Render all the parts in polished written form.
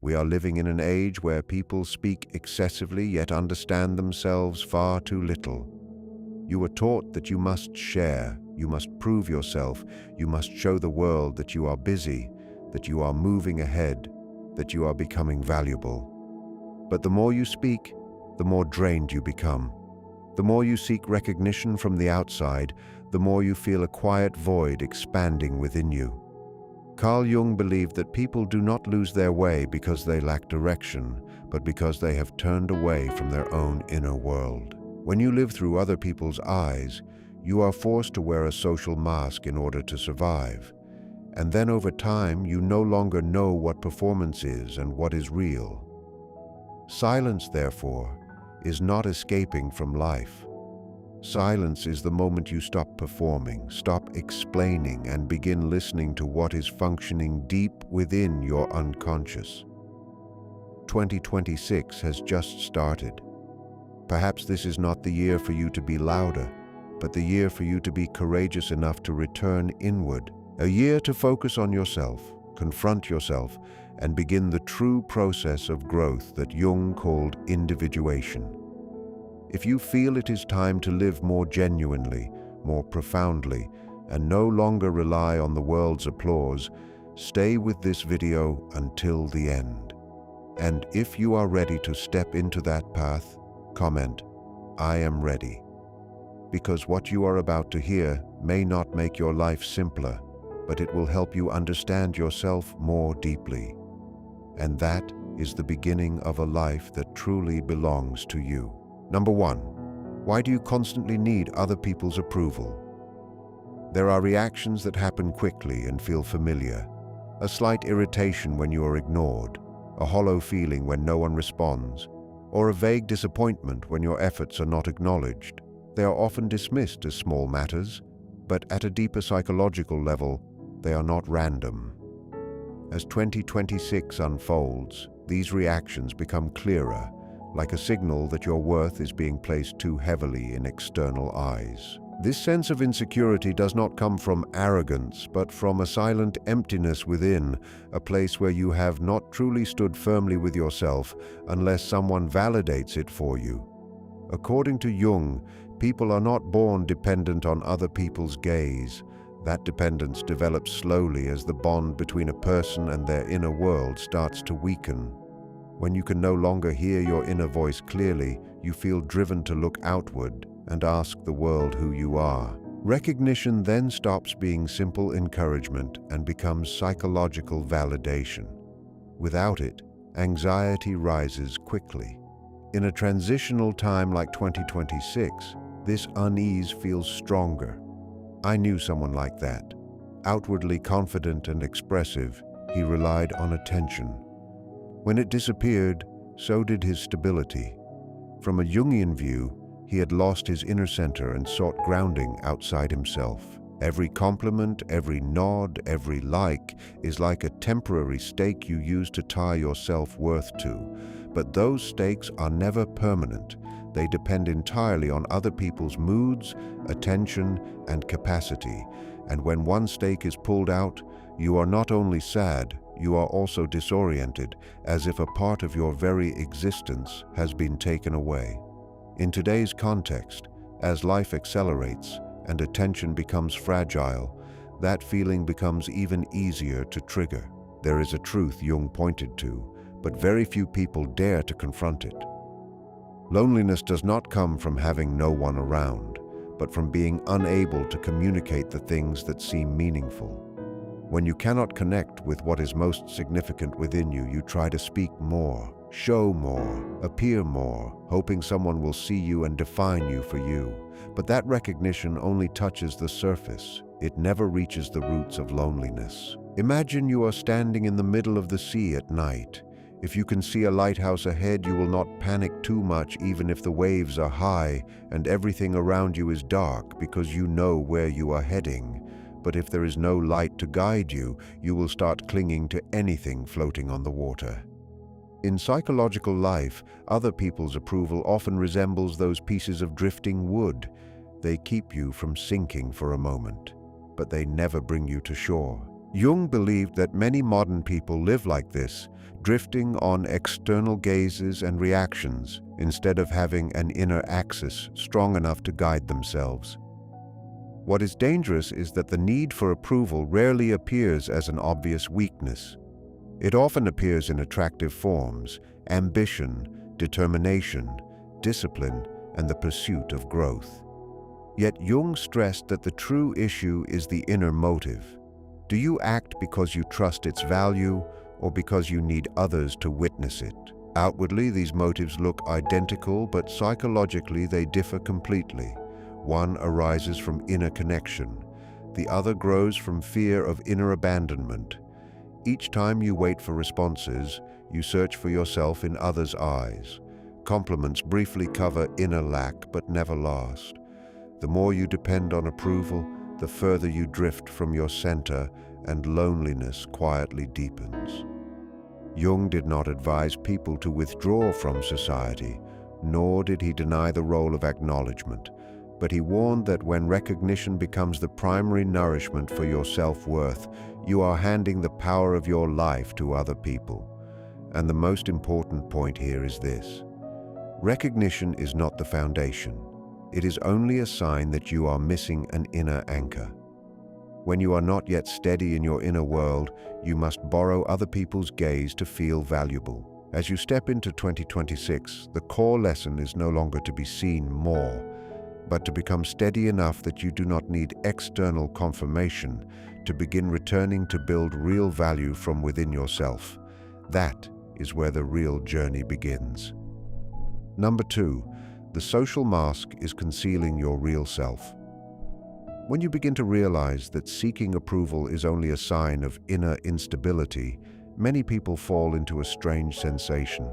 We are living in an age where people speak excessively yet understand themselves far too little. You are taught that you must share, you must prove yourself, you must show the world that you are busy, that you are moving ahead, that you are becoming valuable. But the more you speak, the more drained you become. The more you seek recognition from the outside, the more you feel a quiet void expanding within you. Carl Jung believed that people do not lose their way because they lack direction, but because they have turned away from their own inner world. When you live through other people's eyes, you are forced to wear a social mask in order to survive. And then over time, you no longer know what performance is and what is real. Silence, therefore, is not escaping from life. Silence is the moment you stop performing, stop explaining, and begin listening to what is functioning deep within your unconscious. 2026 has just started. Perhaps this is not the year for you to be louder, but the year for you to be courageous enough to return inward. A year to focus on yourself, confront yourself, and begin the true process of growth that Jung called individuation. If you feel it is time to live more genuinely, more profoundly, and no longer rely on the world's applause, stay with this video until the end. And if you are ready to step into that path, comment, "I am ready." Because what you are about to hear may not make your life simpler, but it will help you understand yourself more deeply. And that is the beginning of a life that truly belongs to you. Number 1. Why do you constantly need other people's approval? There are reactions that happen quickly and feel familiar. A slight irritation when you are ignored, a hollow feeling when no one responds, or a vague disappointment when your efforts are not acknowledged. They are often dismissed as small matters, but at a deeper psychological level, they are not random. As 2026 unfolds, these reactions become clearer, like a signal that your worth is being placed too heavily in external eyes. This sense of insecurity does not come from arrogance, but from a silent emptiness within, a place where you have not truly stood firmly with yourself unless someone validates it for you. According to Jung, people are not born dependent on other people's gaze. That dependence develops slowly as the bond between a person and their inner world starts to weaken. When you can no longer hear your inner voice clearly, you feel driven to look outward and ask the world who you are. Recognition then stops being simple encouragement and becomes psychological validation. Without it, anxiety rises quickly. In a transitional time like 2026, this unease feels stronger. I knew someone like that. Outwardly confident and expressive, he relied on attention. When it disappeared, so did his stability. From a Jungian view, he had lost his inner center and sought grounding outside himself. Every compliment, every nod, every like is like a temporary stake you use to tie your self-worth to. But those stakes are never permanent. They depend entirely on other people's moods, attention, and capacity. And when one stake is pulled out, you are not only sad, you are also disoriented, as if a part of your very existence has been taken away. In today's context, as life accelerates and attention becomes fragile, that feeling becomes even easier to trigger. There is a truth Jung pointed to, but very few people dare to confront it. Loneliness does not come from having no one around, but from being unable to communicate the things that seem meaningful. When you cannot connect with what is most significant within you, you try to speak more, show more, appear more, hoping someone will see you and define you for you. But that recognition only touches the surface. It never reaches the roots of loneliness. Imagine you are standing in the middle of the sea at night. If you can see a lighthouse ahead, you will not panic too much even if the waves are high and everything around you is dark, because you know where you are heading. But if there is no light to guide you, you will start clinging to anything floating on the water. In psychological life, other people's approval often resembles those pieces of drifting wood. They keep you from sinking for a moment, but they never bring you to shore. Jung believed that many modern people live like this, drifting on external gazes and reactions instead of having an inner axis strong enough to guide themselves. What is dangerous is that the need for approval rarely appears as an obvious weakness. It often appears in attractive forms: ambition, determination, discipline, and the pursuit of growth. Yet Jung stressed that the true issue is the inner motive. Do you act because you trust its value, or because you need others to witness it? Outwardly, these motives look identical, but psychologically they differ completely. One arises from inner connection. The other grows from fear of inner abandonment. Each time you wait for responses, you search for yourself in others' eyes. Compliments briefly cover inner lack, but never last. The more you depend on approval, the further you drift from your center, and loneliness quietly deepens. Jung did not advise people to withdraw from society, nor did he deny the role of acknowledgement, but he warned that when recognition becomes the primary nourishment for your self-worth, you are handing the power of your life to other people. And the most important point here is this: recognition is not the foundation. It is only a sign that you are missing an inner anchor. When you are not yet steady in your inner world, you must borrow other people's gaze to feel valuable. As you step into 2026, the core lesson is no longer to be seen more, but to become steady enough that you do not need external confirmation to begin returning to build real value from within yourself. That is where the real journey begins. Number 2, the social mask is concealing your real self. When you begin to realize that seeking approval is only a sign of inner instability, many people fall into a strange sensation.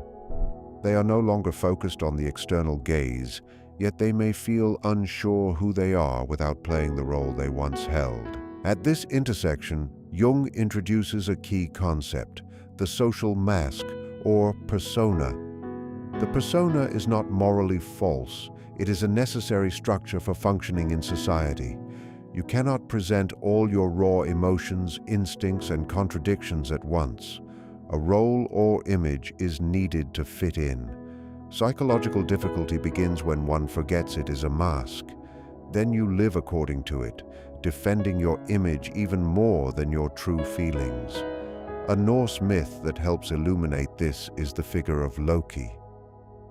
They are no longer focused on the external gaze, yet they may feel unsure who they are without playing the role they once held. At this intersection, Jung introduces a key concept: the social mask, or persona. The persona is not morally false. It is a necessary structure for functioning in society. You cannot present all your raw emotions, instincts, and contradictions at once. A role or image is needed to fit in. Psychological difficulty begins when one forgets it is a mask. Then you live according to it, defending your image even more than your true feelings. A Norse myth that helps illuminate this is the figure of Loki.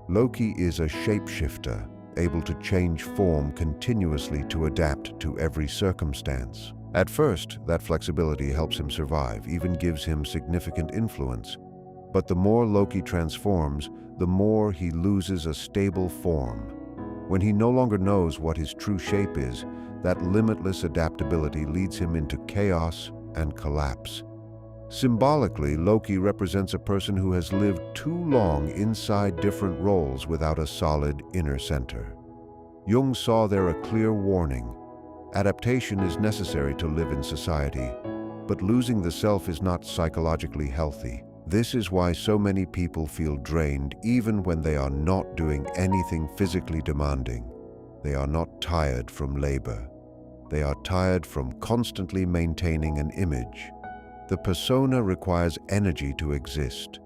Loki is a shapeshifter, able to change form continuously to adapt to every circumstance. At first, that flexibility helps him survive, even gives him significant influence. But the more Loki transforms, the more he loses a stable form. When he no longer knows what his true shape is, that limitless adaptability leads him into chaos and collapse. Symbolically, Loki represents a person who has lived too long inside different roles without a solid inner center. Jung saw there a clear warning. Adaptation is necessary to live in society, but losing the self is not psychologically healthy. This is why so many people feel drained even when they are not doing anything physically demanding. They are not tired from labor. They are tired from constantly maintaining an image. The persona requires energy to exist.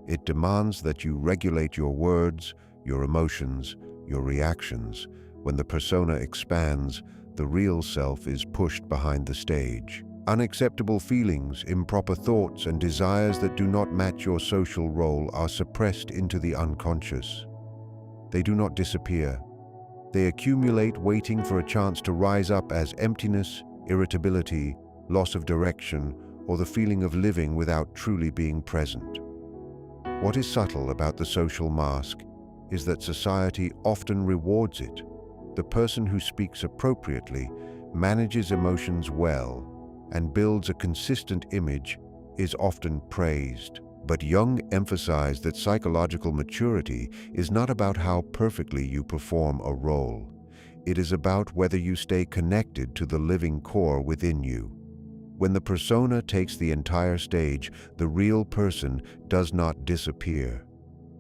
It demands that you regulate your words, your emotions, your reactions. When the persona expands, the real self is pushed behind the stage. Unacceptable feelings, improper thoughts, and desires that do not match your social role are suppressed into the unconscious. They do not disappear. They accumulate, waiting for a chance to rise up as emptiness, irritability, loss of direction, or the feeling of living without truly being present. What is subtle about the social mask is that society often rewards it. The person who speaks appropriately, manages emotions well, and builds a consistent image is often praised. But Jung emphasized that psychological maturity is not about how perfectly you perform a role. It is about whether you stay connected to the living core within you. When the persona takes the entire stage, the real person does not disappear.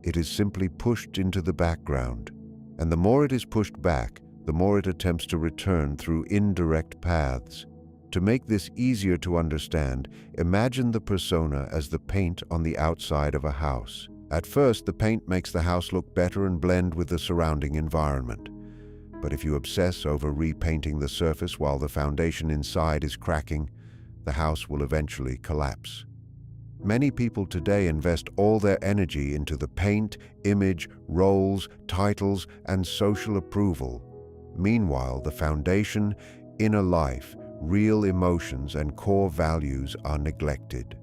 It is simply pushed into the background. And the more it is pushed back, the more it attempts to return through indirect paths. To make this easier to understand, imagine the persona as the paint on the outside of a house. At first, the paint makes the house look better and blend with the surrounding environment. But if you obsess over repainting the surface while the foundation inside is cracking, the house will eventually collapse. Many people today invest all their energy into the paint, image, roles, titles, and social approval. Meanwhile, the foundation, inner life, real emotions, and core values are neglected.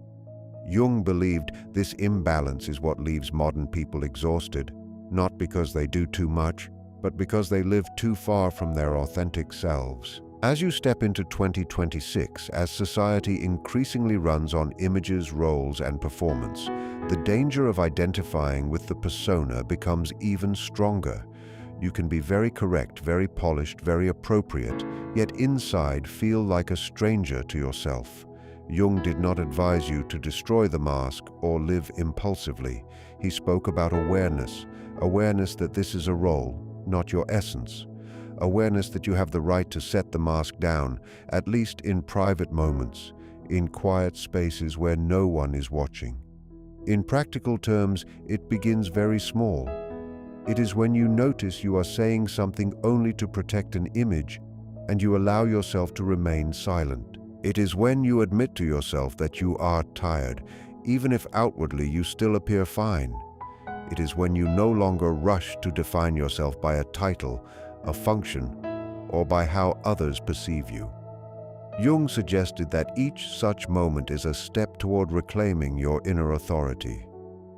Jung believed this imbalance is what leaves modern people exhausted, not because they do too much, but because they live too far from their authentic selves. As you step into 2026, as society increasingly runs on images, roles, and performance, the danger of identifying with the persona becomes even stronger. You can be very correct, very polished, very appropriate, yet inside feel like a stranger to yourself. Jung did not advise you to destroy the mask or live impulsively. He spoke about awareness that this is a role, not your essence. Awareness that you have the right to set the mask down, at least in private moments, in quiet spaces where no one is watching. In practical terms, it begins very small. It is when you notice you are saying something only to protect an image, and you allow yourself to remain silent. It is when you admit to yourself that you are tired, even if outwardly you still appear fine. It is when you no longer rush to define yourself by a title, a function, or by how others perceive you. Jung suggested that each such moment is a step toward reclaiming your inner authority.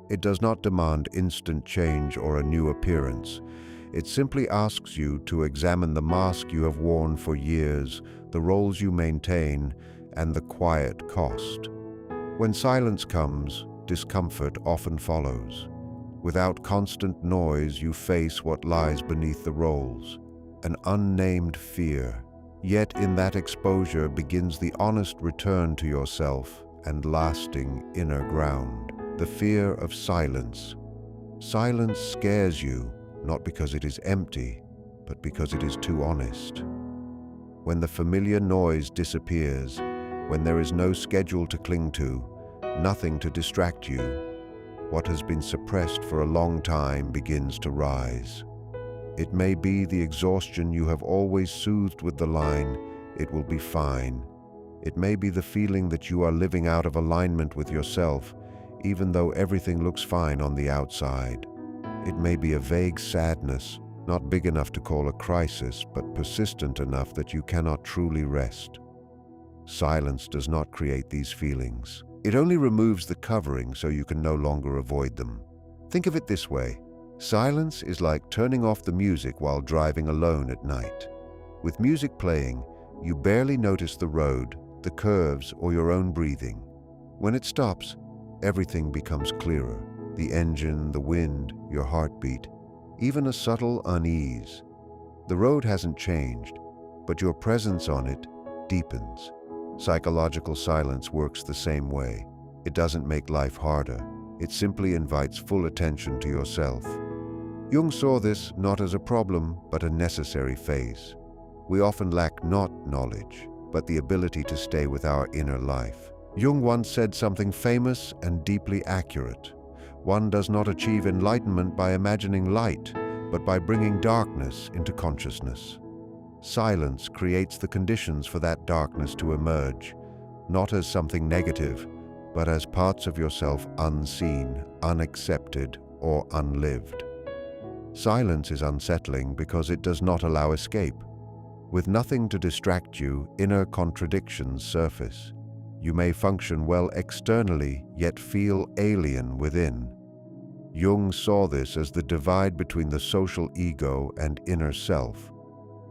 It does not demand instant change or a new appearance. It simply asks you to examine the mask you have worn for years, the roles you maintain, and the quiet cost. When silence comes, discomfort often follows. Without constant noise, you face what lies beneath the roles, an unnamed fear. Yet in that exposure begins the honest return to yourself and lasting inner ground, the fear of silence. Silence scares you, not because it is empty, but because it is too honest. When the familiar noise disappears, when there is no schedule to cling to, nothing to distract you, what has been suppressed for a long time begins to rise. It may be the exhaustion you have always soothed with the line, "It will be fine." It may be the feeling that you are living out of alignment with yourself, even though everything looks fine on the outside. It may be a vague sadness, not big enough to call a crisis, but persistent enough that you cannot truly rest. Silence does not create these feelings. It only removes the covering so you can no longer avoid them. Think of it this way. Silence is like turning off the music while driving alone at night. With music playing, you barely notice the road, the curves, or your own breathing. When it stops, everything becomes clearer. The engine, the wind, your heartbeat, even a subtle unease. The road hasn't changed, but your presence on it deepens. Psychological silence works the same way. It doesn't make life harder. It simply invites full attention to yourself. Jung saw this not as a problem, but a necessary phase. We often lack not knowledge, but the ability to stay with our inner life. Jung once said something famous and deeply accurate. One does not achieve enlightenment by imagining light, but by bringing darkness into consciousness. Silence creates the conditions for that darkness to emerge, not as something negative, but as parts of yourself unseen, unaccepted, or unlived. Silence is unsettling because it does not allow escape. With nothing to distract you, inner contradictions surface. You may function well externally, yet feel alien within. Jung saw this as the divide between the social ego and inner self.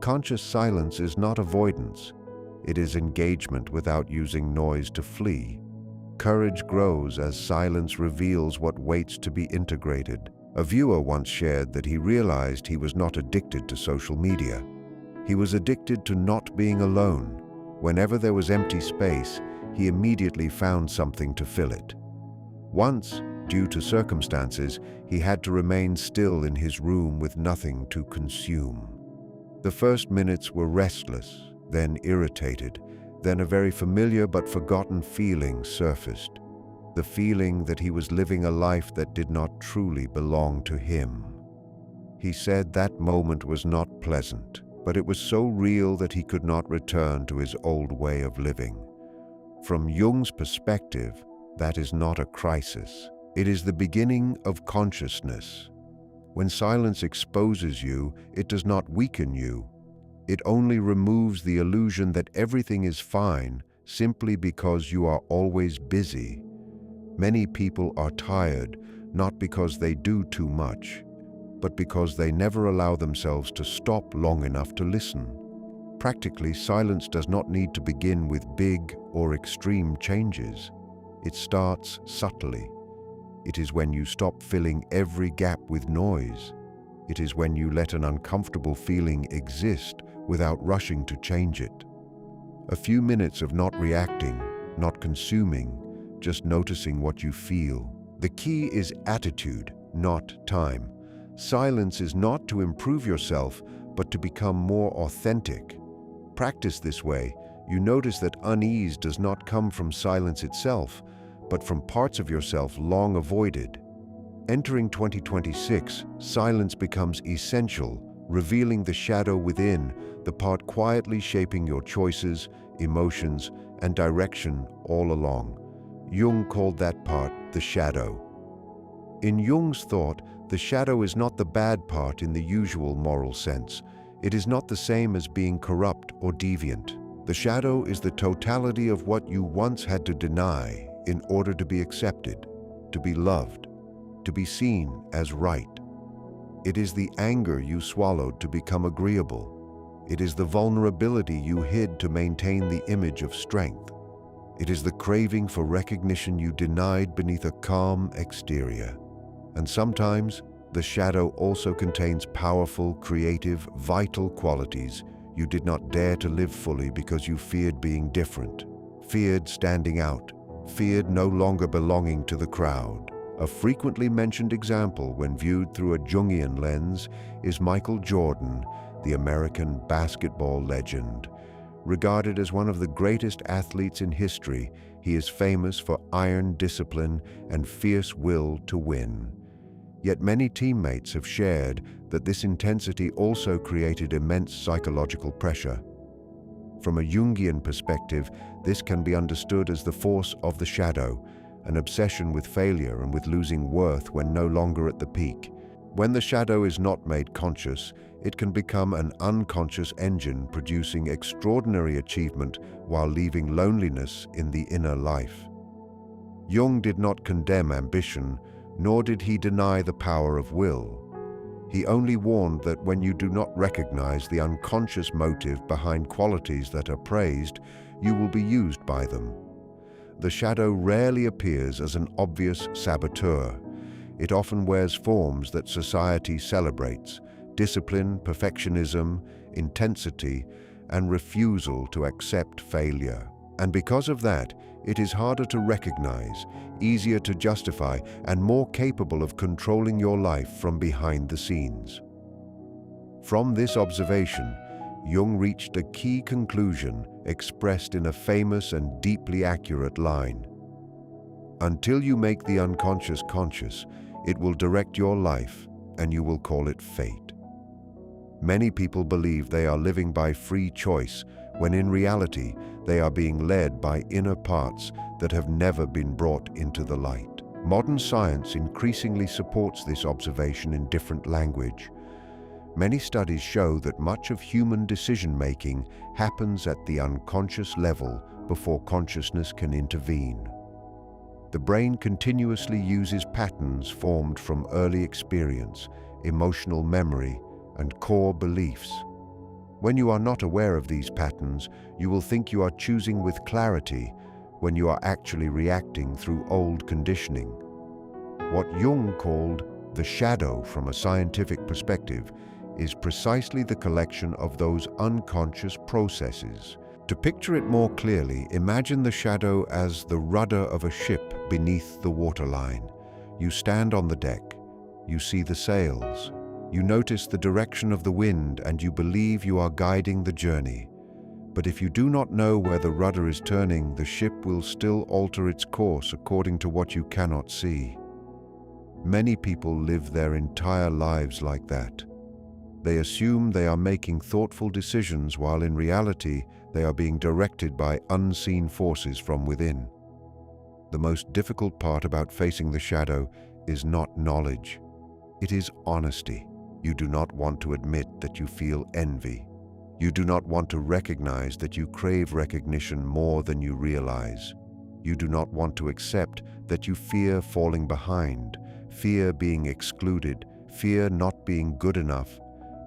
Conscious silence is not avoidance. It is engagement without using noise to flee. Courage grows as silence reveals what waits to be integrated. A viewer once shared that he realized he was not addicted to social media. He was addicted to not being alone. Whenever there was empty space, he immediately found something to fill it. Once, due to circumstances, he had to remain still in his room with nothing to consume. The first minutes were restless, then irritated, Then a very familiar but forgotten feeling surfaced. The feeling that he was living a life that did not truly belong to him. He said that moment was not pleasant, but it was so real that he could not return to his old way of living. From Jung's perspective, that is not a crisis. It is the beginning of consciousness. When silence exposes you, it does not weaken you. It only removes the illusion that everything is fine simply because you are always busy. Many people are tired, not because they do too much, but because they never allow themselves to stop long enough to listen. Practically, silence does not need to begin with big or extreme changes. It starts subtly. It is when you stop filling every gap with noise. It is when you let an uncomfortable feeling exist without rushing to change it. A few minutes of not reacting, not consuming, just noticing what you feel. The key is attitude, not time. Silence is not to improve yourself, but to become more authentic. Practice this way, you notice that unease does not come from silence itself, but from parts of yourself long avoided. Entering 2026, silence becomes essential, revealing the shadow within, the part quietly shaping your choices, emotions, and direction all along. Jung called that part the shadow. In Jung's thought, the shadow is not the bad part in the usual moral sense. It is not the same as being corrupt or deviant. The shadow is the totality of what you once had to deny in order to be accepted, to be loved, to be seen as right. It is the anger you swallowed to become agreeable. It is the vulnerability you hid to maintain the image of strength. It is the craving for recognition you denied beneath a calm exterior. And sometimes, the shadow also contains powerful, creative, vital qualities you did not dare to live fully because you feared being different, feared standing out, feared no longer belonging to the crowd. A frequently mentioned example when viewed through a Jungian lens is Michael Jordan, the American basketball legend. Regarded as one of the greatest athletes in history, he is famous for iron discipline and fierce will to win. Yet many teammates have shared that this intensity also created immense psychological pressure. From a Jungian perspective, this can be understood as the force of the shadow, an obsession with failure and with losing worth when no longer at the peak. When the shadow is not made conscious, it can become an unconscious engine producing extraordinary achievement while leaving loneliness in the inner life. Jung did not condemn ambition, nor did he deny the power of will. He only warned that when you do not recognize the unconscious motive behind qualities that are praised, you will be used by them. The shadow rarely appears as an obvious saboteur. It often wears forms that society celebrates: discipline, perfectionism, intensity, and refusal to accept failure. And because of that, it is harder to recognize, easier to justify, and more capable of controlling your life from behind the scenes. From this observation, Jung reached a key conclusion expressed in a famous and deeply accurate line. Until you make the unconscious conscious, it will direct your life, and you will call it fate. Many people believe they are living by free choice, when in reality, they are being led by inner parts that have never been brought into the light. Modern science increasingly supports this observation in different language. Many studies show that much of human decision-making happens at the unconscious level before consciousness can intervene. The brain continuously uses patterns formed from early experience, emotional memory, and core beliefs. When you are not aware of these patterns, you will think you are choosing with clarity when you are actually reacting through old conditioning. What Jung called the shadow from a scientific perspective is precisely the collection of those unconscious processes. To picture it more clearly, imagine the shadow as the rudder of a ship beneath the waterline. You stand on the deck, you see the sails, you notice the direction of the wind, and you believe you are guiding the journey. But if you do not know where the rudder is turning, the ship will still alter its course according to what you cannot see. Many people live their entire lives like that. They assume they are making thoughtful decisions while in reality they are being directed by unseen forces from within. The most difficult part about facing the shadow is not knowledge. It is honesty. You do not want to admit that you feel envy. You do not want to recognize that you crave recognition more than you realize. You do not want to accept that you fear falling behind, fear being excluded, fear not being good enough.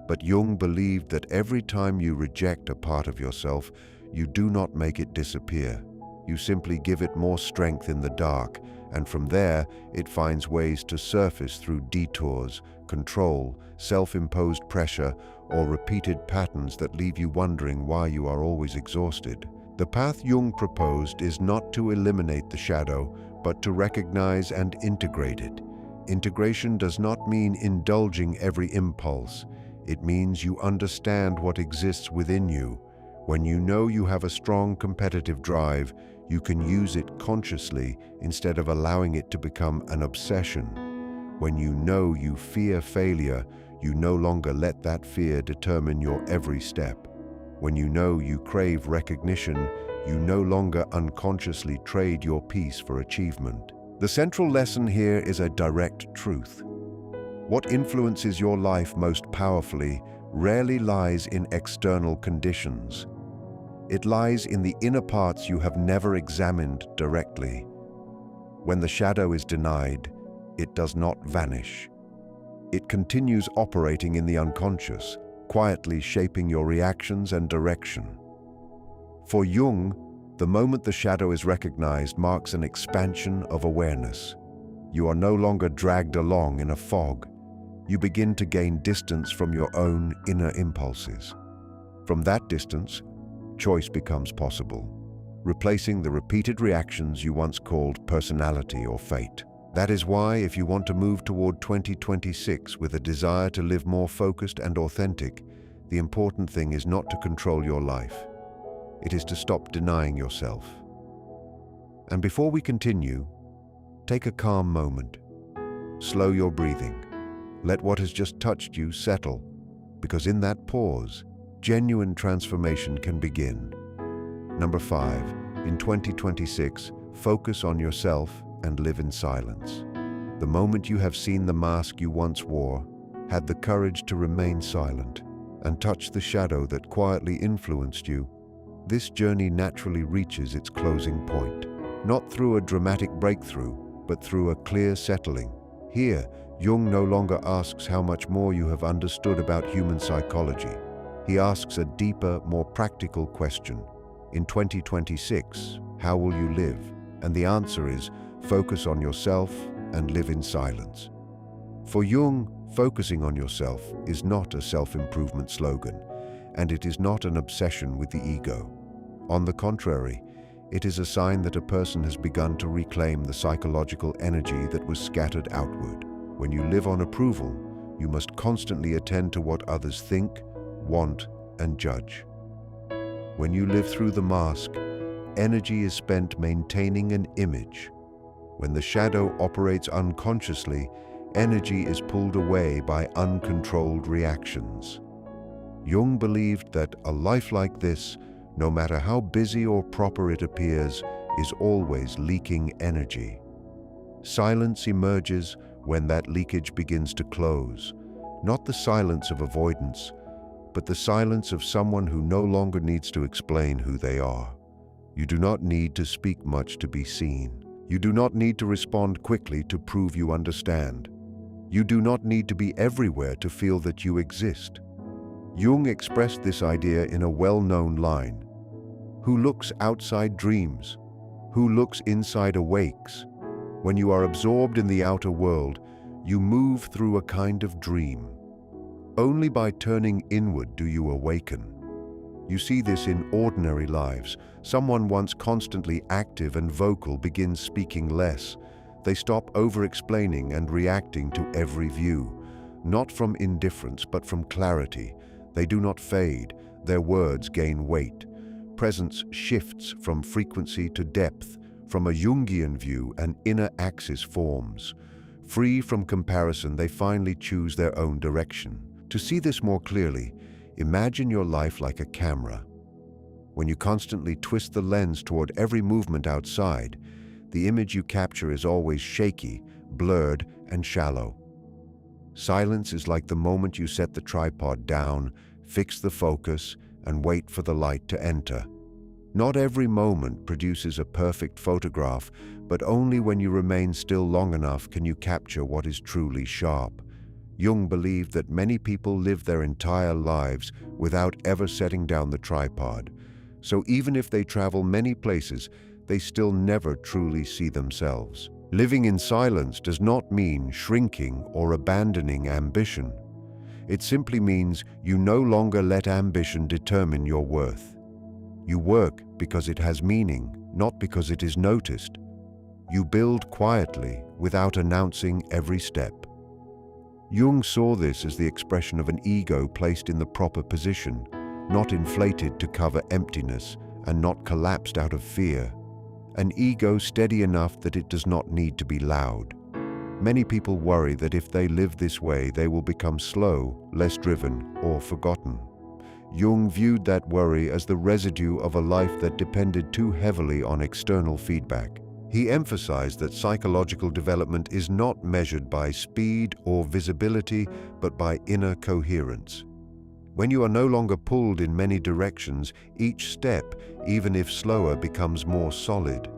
But Jung believed that every time you reject a part of yourself, you do not make it disappear. You simply give it more strength in the dark, and from there it finds ways to surface through detours, control, self-imposed pressure, or repeated patterns that leave you wondering why you are always exhausted. The path Jung proposed is not to eliminate the shadow, but to recognize and integrate it. Integration does not mean indulging every impulse. It means you understand what exists within you. When you know you have a strong competitive drive, you can use it consciously instead of allowing it to become an obsession. When you know you fear failure, you no longer let that fear determine your every step. When you know you crave recognition, you no longer unconsciously trade your peace for achievement. The central lesson here is a direct truth. What influences your life most powerfully rarely lies in external conditions. It lies in the inner parts you have never examined directly. When the shadow is denied, it does not vanish. It continues operating in the unconscious, quietly shaping your reactions and direction. For Jung, the moment the shadow is recognized marks an expansion of awareness. You are no longer dragged along in a fog. You begin to gain distance from your own inner impulses. From that distance, choice becomes possible, replacing the repeated reactions you once called personality or fate. That is why, if you want to move toward 2026 with a desire to live more focused and authentic, the important thing is not to control your life. It is to stop denying yourself. And before we continue, take a calm moment. Slow your breathing. Let what has just touched you settle, because in that pause, genuine transformation can begin. Number 5, in 2026, focus on yourself and live in silence. The moment you have seen the mask you once wore, had the courage to remain silent, and touch the shadow that quietly influenced you, this journey naturally reaches its closing point. Not through a dramatic breakthrough, but through a clear settling. Here, Jung no longer asks how much more you have understood about human psychology. He asks a deeper, more practical question. In 2026, how will you live? And the answer is, focus on yourself and live in silence. For Jung, focusing on yourself is not a self-improvement slogan, and it is not an obsession with the ego. On the contrary, it is a sign that a person has begun to reclaim the psychological energy that was scattered outward. When you live on approval, you must constantly attend to what others think, want, and judge. When you live through the mask, energy is spent maintaining an image. When the shadow operates unconsciously, energy is pulled away by uncontrolled reactions. Jung believed that a life like this, no matter how busy or proper it appears, is always leaking energy. Silence emerges when that leakage begins to close, not the silence of avoidance, but the silence of someone who no longer needs to explain who they are. You do not need to speak much to be seen. You do not need to respond quickly to prove you understand. You do not need to be everywhere to feel that you exist. Jung expressed this idea in a well-known line: "Who looks outside dreams, who looks inside awakes." When you are absorbed in the outer world, you move through a kind of dream. Only by turning inward do you awaken. You see this in ordinary lives. Someone once constantly active and vocal begins speaking less. They stop over-explaining and reacting to every view, not from indifference but from clarity. They do not fade, their words gain weight. Presence shifts from frequency to depth. From a Jungian view, an inner axis forms. Free from comparison, they finally choose their own direction. To see this more clearly, imagine your life like a camera. When you constantly twist the lens toward every movement outside, the image you capture is always shaky, blurred, and shallow. Silence is like the moment you set the tripod down, fix the focus, and wait for the light to enter. Not every moment produces a perfect photograph, but only when you remain still long enough can you capture what is truly sharp. Jung believed that many people live their entire lives without ever setting down the tripod. So even if they travel many places, they still never truly see themselves. Living in silence does not mean shrinking or abandoning ambition. It simply means you no longer let ambition determine your worth. You work because it has meaning, not because it is noticed. You build quietly without announcing every step. Jung saw this as the expression of an ego placed in the proper position, not inflated to cover emptiness and not collapsed out of fear. An ego steady enough that it does not need to be loud. Many people worry that if they live this way, they will become slow, less driven, or forgotten. Jung viewed that worry as the residue of a life that depended too heavily on external feedback. He emphasized that psychological development is not measured by speed or visibility, but by inner coherence. When you are no longer pulled in many directions, each step, even if slower, becomes more solid.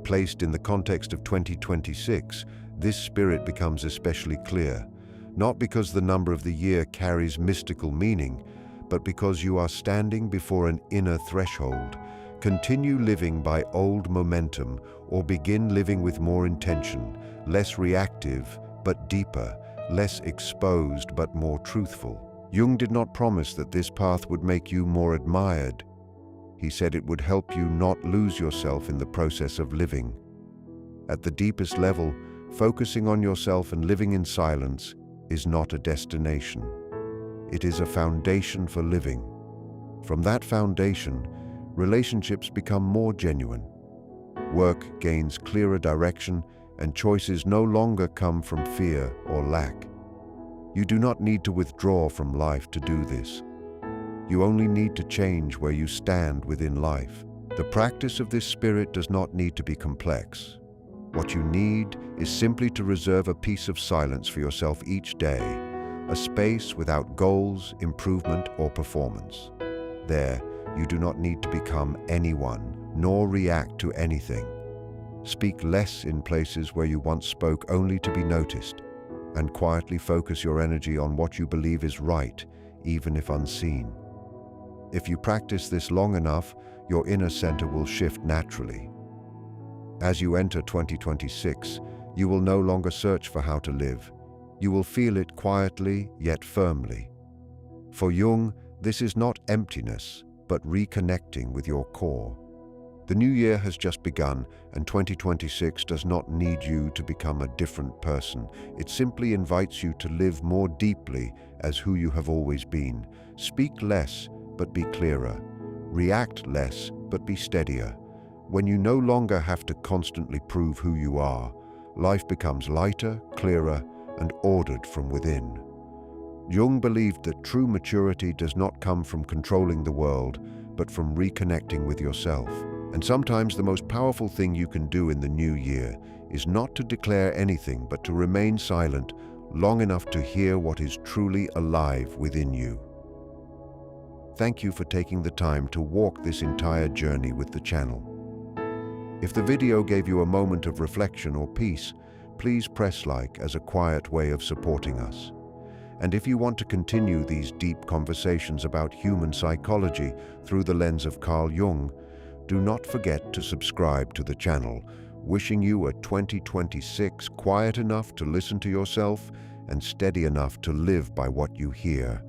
Placed in the context of 2026, this spirit becomes especially clear, not because the number of the year carries mystical meaning, but because you are standing before an inner threshold. Continue living by old momentum, or begin living with more intention, less reactive but deeper, less exposed but more truthful. Jung did not promise that this path would make you more admired. He said it would help you not lose yourself in the process of living. At the deepest level, focusing on yourself and living in silence is not a destination. It is a foundation for living. From that foundation, relationships become more genuine. Work gains clearer direction, and choices no longer come from fear or lack. You do not need to withdraw from life to do this. You only need to change where you stand within life. The practice of this spirit does not need to be complex. What you need is simply to reserve a piece of silence for yourself each day, a space without goals, improvement, or performance. There, you do not need to become anyone, nor react to anything. Speak less in places where you once spoke only to be noticed, and quietly focus your energy on what you believe is right, even if unseen. If you practice this long enough, your inner center will shift naturally. As you enter 2026, you will no longer search for how to live. You will feel it quietly, yet firmly. For Jung, this is not emptiness, but reconnecting with your core. The new year has just begun, and 2026 does not need you to become a different person. It simply invites you to live more deeply as who you have always been. Speak less, but be clearer. React less, but be steadier. When you no longer have to constantly prove who you are, life becomes lighter, clearer, and ordered from within. Jung believed that true maturity does not come from controlling the world, but from reconnecting with yourself. And sometimes the most powerful thing you can do in the new year is not to declare anything, but to remain silent long enough to hear what is truly alive within you. Thank you for taking the time to walk this entire journey with the channel. If the video gave you a moment of reflection or peace, please press like as a quiet way of supporting us. And if you want to continue these deep conversations about human psychology through the lens of Carl Jung, do not forget to subscribe to the channel. Wishing you a 2026 quiet enough to listen to yourself and steady enough to live by what you hear.